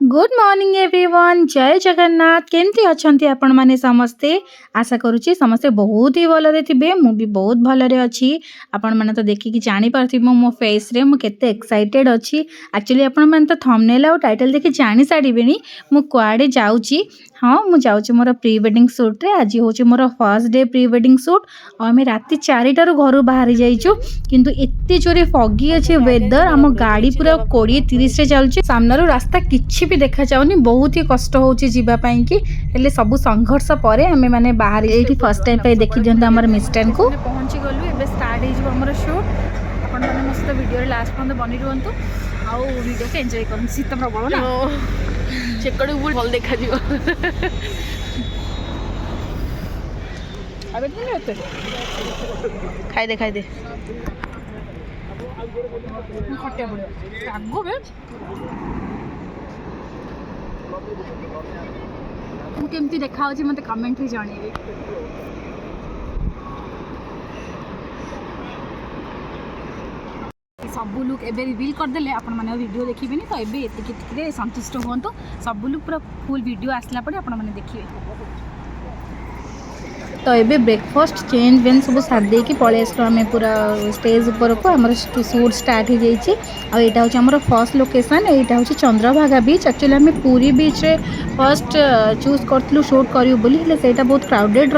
Good morning everyone जय जगन्नाथ केमती अछंती आपण माने समस्ते आशा करूची समस्ते बहुत ही भलरे थिबे मु भी बहुत भलरे अछि आपण माने तो देखि कि जानि पारथिबो मो फेस रे मु केते एक्साइटेड अछि एक्चुअली आपण माने तो थंबनेल और टाइटल देखि जानि साडिबेनी मु क्वाडे जाउची हाँ मु जाउची मोर प्री वेडिंग शूट रे आज होची मोर first day pre wedding shoot और आमे राती 4टा रु घर बाहरी जाइछु किंतु एत्ते जोरे फॉगी अछि वेदर हम गाड़ी पूरा 20-30 रे चलछि सामनारु रास्ता किछि भी देखा जाउनी बहुत ही कष्ट होची जीवा पई कि हेले सब संघर्ष परे हमें माने बाहर एठी फर्स्ट टाइम पे देखि जंत हमर मिस्टर को पहुंची गलु एबे स्टार्ट हे जो हमर शूट अपन माने मस्त वीडियो रे लास्ट पन बनी रहंतु आ वीडियो के एंजॉय करन शीत प्रबल ना चेकड़ बुल भल देखा जीव अबे नहीं होते खाई दे खट्टे पड़े आगो बे मु केमती देखा होची मते कमेंट रे जानिबे सब लुक एबे रिवील कर देले आपण माने वीडियो देखिबेनी तो एबे एतिके संतुष्ट होंतो सब लुक पूरा फुल वीडियो आसला पड़े आपण माने देखिबे तो ये ब्रेकफास्ट चेंज वेन सब साथ देकी पलि आसलु आम पूरा स्टेज ऊपर को आम शूट स्टार्ट हो जाइए आईटा हूँ फर्स्ट लोकेशन यहाँ हूँ चंद्रभागा बीच एक्चुअली आम पूरी बीच रे फर्स्ट चूज करूँ शूट करूँ बोली से बहुत क्राउडेड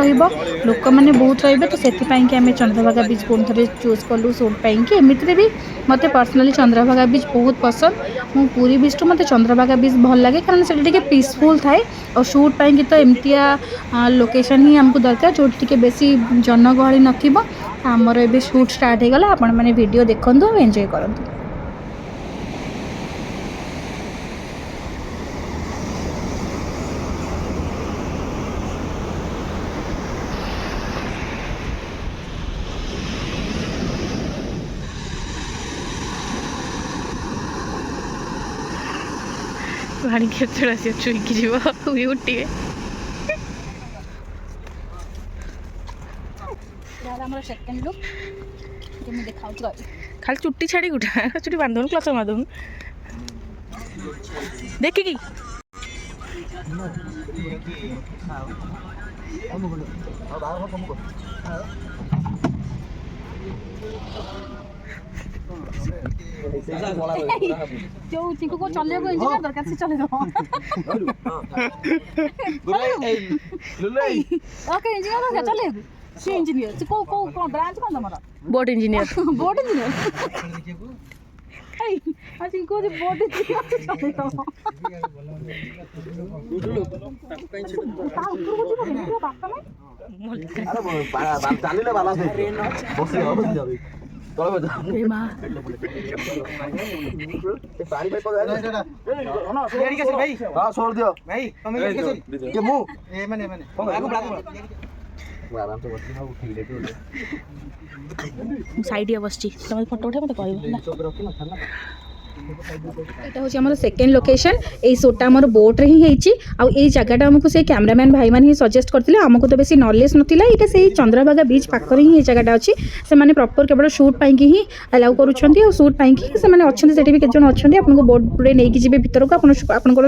रोक मैंने बहुत रे तो से आम चंद्रभागा बीच पुणी थे चूज कलु शूट पाई एमती भी मत पर्सनाली चंद्रभागा बीच बहुत पसंद मु पूरी बीच तो मत चंद्रभागा बीच भल लगे कारण से पीसफुल थाए और शूट पाई तो एमतिया लोकेशन ही आमको दरकार जो बेसी जनगहली नथिबो हमर एबे शूट स्टार्ट हो गला आपण माने वीडियो देखंतु और एंजॉय करंतु पानी केतरा से चुईकी जीव उठी हमारा सेकंड लुक जे मैं दिखाऊ तो खाली चुट्टी छाड़ी उठा चुट्टी बांधन क्लच माधन देखी की जो चिंकू को चले को इंजीनियर दरकार से चले दो ओके इंजीनियर दरकार चले सी इंजीनियर से को ब्रांच कौन हमारा बोट इंजीनियर बोट इंजीनियर आई आ चिंकू जी बोट इंजीनियर चले दो अरे चालिले वाला से बस जाबे तळे बजा ए मां ए पानी पे को ना रेडी कैसे भाई हां छोड़ दियो भाई तुम कैसे के मु ए माने आराम से बस ना उठी ले साइड बसची तुम फोटो उठा मत कहबो এটা হচ্ছে আমার সেকেন্ড লোকেশন এই শোটা আমার বোট রে হি হেইছি আর এই জায়গাটা আমাকে সেই ক্যামেরাম্যান ভাই মানে হি সজেস্ট করতিলে আমাকে তো বেশি নলেজ নথিলা এটা সেই চন্দ্রভাগা বিচ পাখরে হি এই জায়গাটা আছে সে মানে প্রপার কেবল শুট পাই কি হি अलाउ কरूছন্তি আর শুট পাই কি সে মানে অছন্তি সেটি বি কেজন অছন্তি আপনাকে বোট রে নেকি যাবে ভিতরକୁ আপনার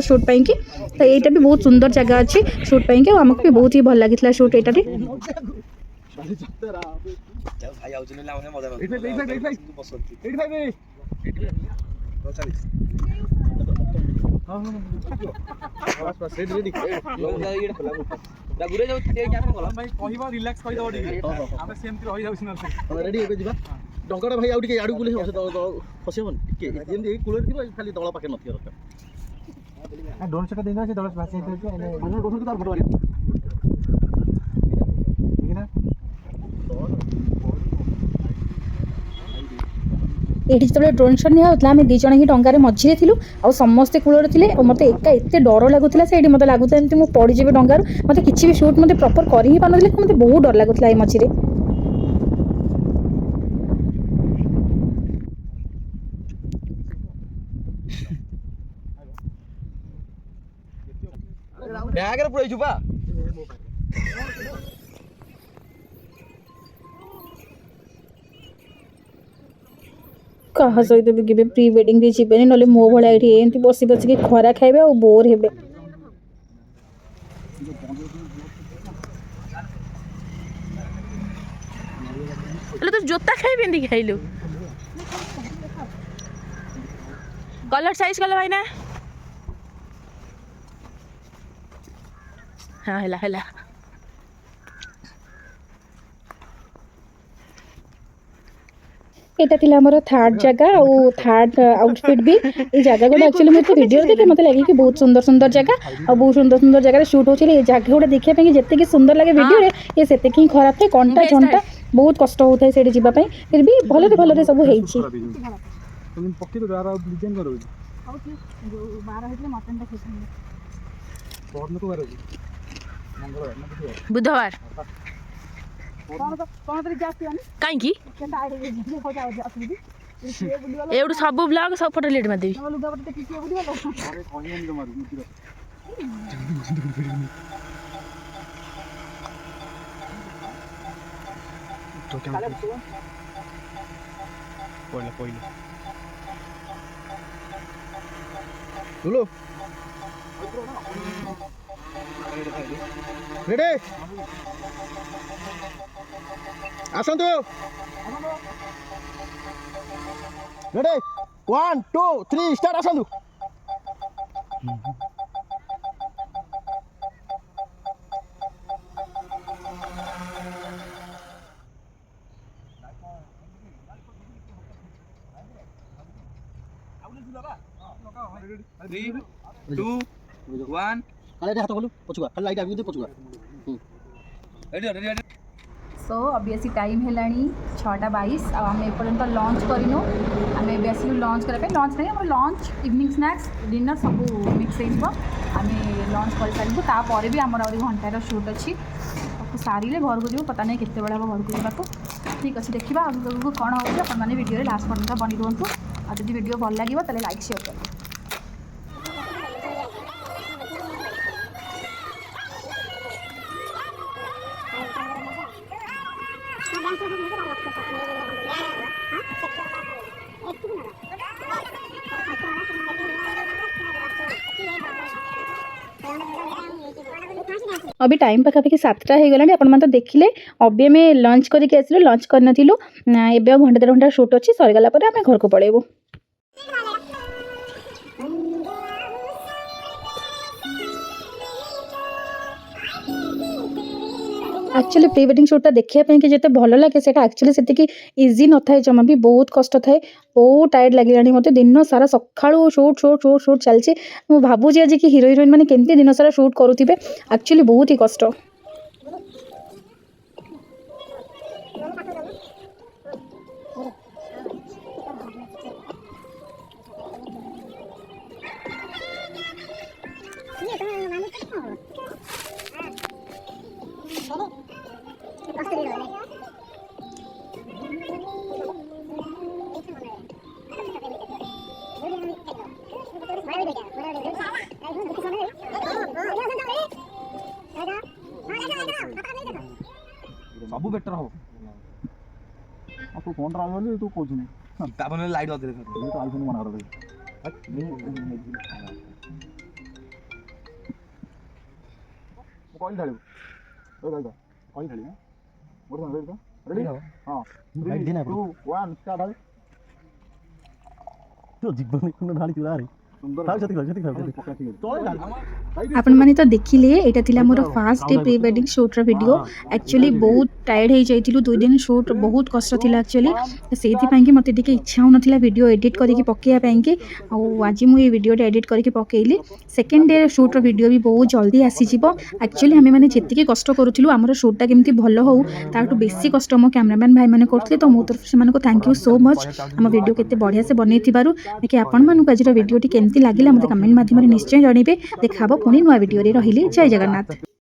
শুট পাই কি তো এইটা বি বহুত সুন্দর জায়গা আছে শুট পাই কি আমাকে বি বহুত হি ভাল লাগিতলা শুট এটারে भाई आउछ ने लाउने मजा गुरे जाऊ ते क्या करला भाई कहिबा रिलैक्स कहि दो डी हम सेमती रहि जाउछ ना रेडी एबे जिबा डंगडा भाई आउडी के आडू गुले फसेबन के जेंदी कुलर दिबा खाली दळा पाके नथि दरकार डोन से देना से दळा भाषे तो माने डोन से तार फोटो वाली ठीक है ना एठी जतले ड्रोन शॉट निया होतला हमें 2 जण ही डंगारे मझिरे थिलु आ समस्त कूलर थिले और मते एका एते डर लागुतला सेठी मते लागुतला एमती मु पड़ी जेबे डंगार मते किछि भी शूट मते प्रॉपर करि ही पानथिले मते बहुत डर लागुतला ए मझिरे बैग रे पुरै जुबा କାହା ସହିତ ବି କେବେ ପ୍ରି ୱେଡ଼ିଂରେ ଯିବେନି, ନହେଲେ ମୋ ଭଳିଆ ଏଠି ଏମିତି ବସି ବସିକି ଖରା ଖାଇବେ ଆଉ ବୋର୍ ହେବେ। ହେଲେ ତୁ ଜୋତା ଖାଇ ପିନ୍ଧିକି ଖାଇଲୁ କଲର ସାଇଜ କଲ ଭାଇନା। ହଁ ହେଲା ହେଲା। ଏଇଟା ଥିଲା ଆମର ଥାର୍ଡ ଜାଗା ଆଉ ଥାର୍ଡ ଆଉଟଫିଟ୍ ବି। এই ଜାଗାଗୁଡ଼ା ଆକ୍ଚୁଆଲି ମୁଁ ଯେତେ ଭିଡ଼ିଓରେ ଦେଖେ ମୋତେ ଲାଗେ କି ବହୁତ ସୁନ୍ଦର ସୁନ୍ଦର ଜାଗା ଆଉ ବହୁତ ସୁନ୍ଦର ସୁନ୍ଦର ଜାଗାରେ ସୁଟ୍ ହେଉଛି। ଏ ଜାଗାଗୁଡ଼ା ଦେଖିବା ପାଇଁ ଯେତିକି ସୁନ୍ଦର ଲାଗେ ଭିଡ଼ିଓରେ ଏ ସେତିକି ହିଁ ଖରାପ ଥାଏ। କଣ୍ଟା ଝଣ୍ଟା ବହୁତ କଷ୍ଟ ହେଉଥାଏ ସେଇଠି ଯିବା ପାଇଁ। ଫିର୍ ବି ଭଲରେ ଭଲରେ ସବୁ ହେଇଛି। ବୁଧବାର କାହିଁକି ଏଇଠୁ ସବୁ ବ୍ଲଗ ସବୁ ଫଟୋ ଲେଟ୍ ମାରିଦେବି। ରେଡି ଆସନ୍ତୁ। ରେଡି 1 2 3 ଷ୍ଟାର୍ଟ ଆସନ୍ତୁ। ହାତ କଲୁ ପଛୁଆ ଖାଲି ଲାଇଟ୍ ଆଗକୁ ପଛୁଆ। सो अभी टाइम है 6:22 आ आम एपर्यंत लंच करूँ। आम ए आसलु लंच करने लंच नहीं आम लंच इवनिंग स्नैक्स डिनर सब मिक्स आम लंच कर सारूँ। तापर भी आमर आहुरी घंटार सुट अच्छी सारे घर को जीव पता नहीं केते बड़ा घर को जावाक। ठीक अच्छे देखा आगे कौन होने वीडियो लास्ट पर्यंत बनी रुहतु। और जब वीडियो भल लगे तो लाइक शेयर करें। अभी टाइम पाखापाखि 7टा हो गला। आपण तो देखिले अभी आम लंच करके आसिलु। लंच कर नथिलु एबे घंटा 1.5 घंटा शूट अच्छी सरीगला आम घर को पड़ेबू। एक्चुअली प्री वेडिंग शूटा देखापी कि जिते भल लगे से एक्चुअली से इजी न था। जमा भी बहुत कष्ट थाए। बहुत टायर्ड लगे मत दिन सारा सका शूट शूट शूट शूट चलती। मुझे भावुँ आज कि हिरो हिरोइन मैंने केमती दिन सारा शूट करुवे। एक्चुअली बहुत ही कष्ट। सब बेटर हो तू फोन रही तू कौन लाइट तो आईफोन मना कर कहीं ढालू कहीं ढाली रेडी हाँ 3 2 1 स्टार्ट है तो जीवन में ढाली चुरा रे आपण माने तो देखिले एटा थिला मोर first day pre wedding shoot रा वीडियो। एक्चुअली बहुत टायर्ड हो जाइतिलु 2 दिन शूट बहुत कष्ट थिला। एक्चुअली सेति पाई कि मते टिके इच्छा हो नथिला वीडियो एडिट करके पकेया पाई कि आ आज मु ये वीडियो एडिट करके पकेइली। सेकंड डे शूट रा वीडियो भी बहुत जल्दी आसी जिवो। एक्चुअली हमें माने जेतिके कष्ट करूथिलु हमर शूटटा केमती भलो हो ताटू बेसी कष्ट मो कैमरामैन भाई माने करथले। तो मो तरफ से मानको थैंक यू सो मच हम वीडियो केते बढ़िया से बनैथिबारु। देखि आपण मानको आज वीडियोटी केमती लागिला मते कमेंट माध्यम निश्चय जणीबे। देखाबो पुणी नुआ वीडियो रे रहिली। जय जगन्नाथ।